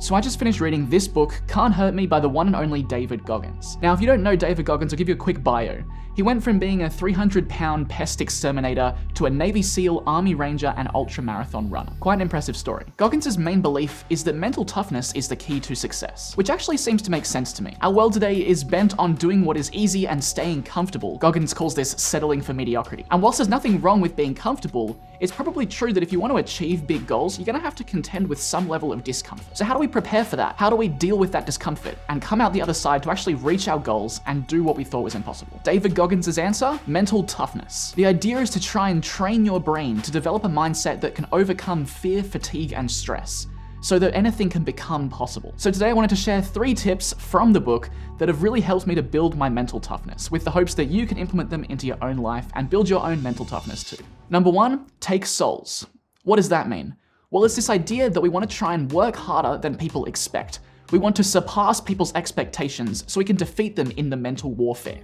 So I just finished reading this book, Can't Hurt Me, by the one and only David Goggins. Now, if you don't know David Goggins, I'll give you a quick bio. He went from being a 300-pound pest exterminator to a Navy SEAL, Army Ranger, and ultra-marathon runner. Quite an impressive story. Goggins' main belief is that mental toughness is the key to success, which actually seems to make sense to me. Our world today is bent on doing what is easy and staying comfortable. Goggins calls this settling for mediocrity. And whilst there's nothing wrong with being comfortable, it's probably true that if you want to achieve big goals, you're going to have to contend with some level of discomfort. So how do we prepare for that? How do we deal with that discomfort and come out the other side to actually reach our goals and do what we thought was impossible? David Goggins' answer? Mental toughness. The idea is to try and train your brain to develop a mindset that can overcome fear, fatigue, and stress, so that anything can become possible. So today I wanted to share 3 tips from the book that have really helped me to build my mental toughness, with the hopes that you can implement them into your own life and build your own mental toughness too. Number 1, take souls. What does that mean? Well, it's this idea that we want to try and work harder than people expect. We want to surpass people's expectations so we can defeat them in the mental warfare.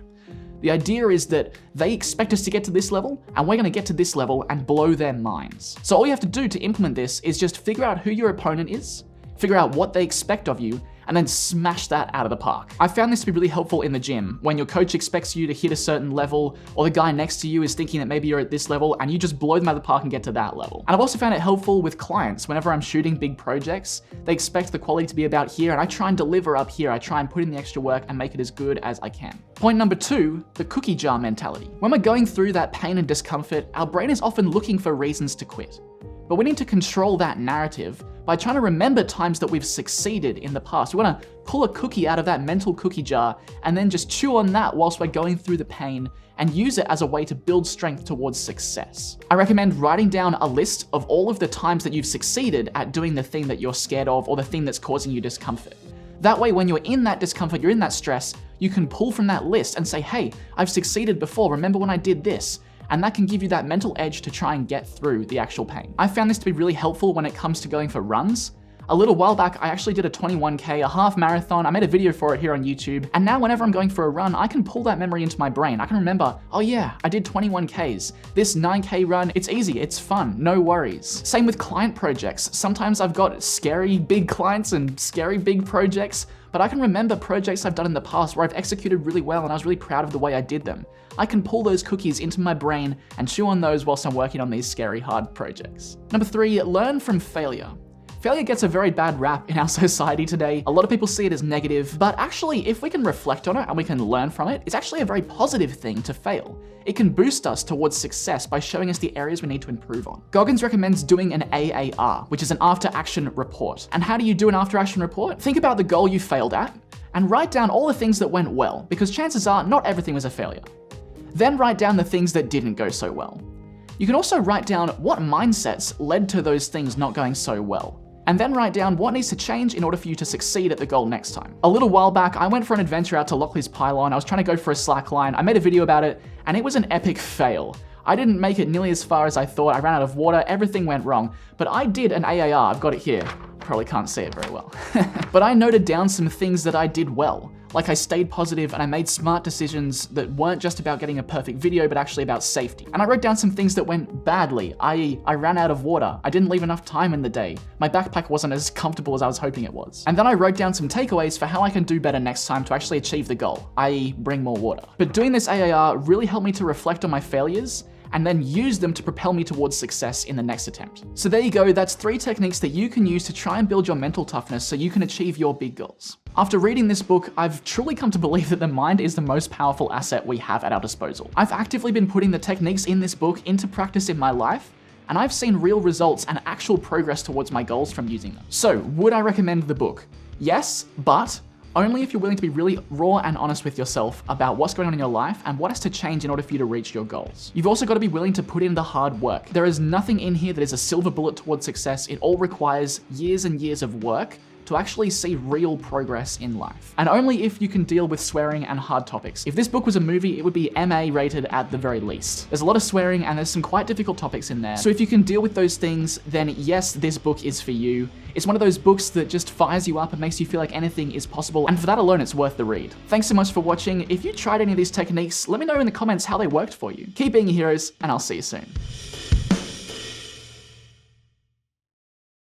The idea is that they expect us to get to this level, and we're going to get to this level and blow their minds. So all you have to do to implement this is just figure out who your opponent is, figure out what they expect of you, and then smash that out of the park. I found this to be really helpful in the gym, when your coach expects you to hit a certain level, or the guy next to you is thinking that maybe you're at this level, and you just blow them out of the park and get to that level. And I've also found it helpful with clients. Whenever I'm shooting big projects, they expect the quality to be about here, and I try and deliver up here. I try and put in the extra work and make it as good as I can. Point number 2, the cookie jar mentality. When we're going through that pain and discomfort, our brain is often looking for reasons to quit. But we need to control that narrative by trying to remember times that we've succeeded in the past. We want to pull a cookie out of that mental cookie jar and then just chew on that whilst we're going through the pain and use it as a way to build strength towards success. I recommend writing down a list of all of the times that you've succeeded at doing the thing that you're scared of or the thing that's causing you discomfort. That way, when you're in that discomfort, you're in that stress, you can pull from that list and say, hey, I've succeeded before. Remember when I did this? And that can give you that mental edge to try and get through the actual pain. I found this to be really helpful when it comes to going for runs. A little while back, I actually did a 21K, a half marathon. I made a video for it here on YouTube. And now whenever I'm going for a run, I can pull that memory into my brain. I can remember, oh yeah, I did 21Ks. This 9K run, it's easy, it's fun, no worries. Same with client projects. Sometimes I've got scary big clients and scary big projects, but I can remember projects I've done in the past where I've executed really well and I was really proud of the way I did them. I can pull those cookies into my brain and chew on those whilst I'm working on these scary, hard projects. Number 3, learn from failure. Failure gets a very bad rap in our society today. A lot of people see it as negative, but actually, if we can reflect on it and we can learn from it, it's actually a very positive thing to fail. It can boost us towards success by showing us the areas we need to improve on. Goggins recommends doing an AAR, which is an after-action report. And how do you do an after-action report? Think about the goal you failed at and write down all the things that went well, because chances are not everything was a failure. Then write down the things that didn't go so well. You can also write down what mindsets led to those things not going so well. And then write down what needs to change in order for you to succeed at the goal next time. A little while back, I went for an adventure out to Lockleys Pylon. I was trying to go for a slack line. I made a video about it, and it was an epic fail. I didn't make it nearly as far as I thought. I ran out of water, everything went wrong. But I did an AAR, I've got it here. Probably can't see it very well. But I noted down some things that I did well. Like I stayed positive and I made smart decisions that weren't just about getting a perfect video, but actually about safety. And I wrote down some things that went badly, i.e. I ran out of water, I didn't leave enough time in the day, my backpack wasn't as comfortable as I was hoping it was. And then I wrote down some takeaways for how I can do better next time to actually achieve the goal, i.e. bring more water. But doing this AAR really helped me to reflect on my failures and then use them to propel me towards success in the next attempt. So there you go, that's 3 techniques that you can use to try and build your mental toughness so you can achieve your big goals. After reading this book, I've truly come to believe that the mind is the most powerful asset we have at our disposal. I've actively been putting the techniques in this book into practice in my life, and I've seen real results and actual progress towards my goals from using them. So, would I recommend the book? Yes, but only if you're willing to be really raw and honest with yourself about what's going on in your life and what has to change in order for you to reach your goals. You've also got to be willing to put in the hard work. There is nothing in here that is a silver bullet towards success. It all requires years and years of work to actually see real progress in life. And only if you can deal with swearing and hard topics. If this book was a movie, it would be MA rated at the very least. There's a lot of swearing and there's some quite difficult topics in there. So if you can deal with those things, then yes, this book is for you. It's one of those books that just fires you up and makes you feel like anything is possible, and for that alone, it's worth the read. Thanks so much for watching. If you tried any of these techniques, let me know in the comments how they worked for you. Keep being your heroes, and I'll see you soon.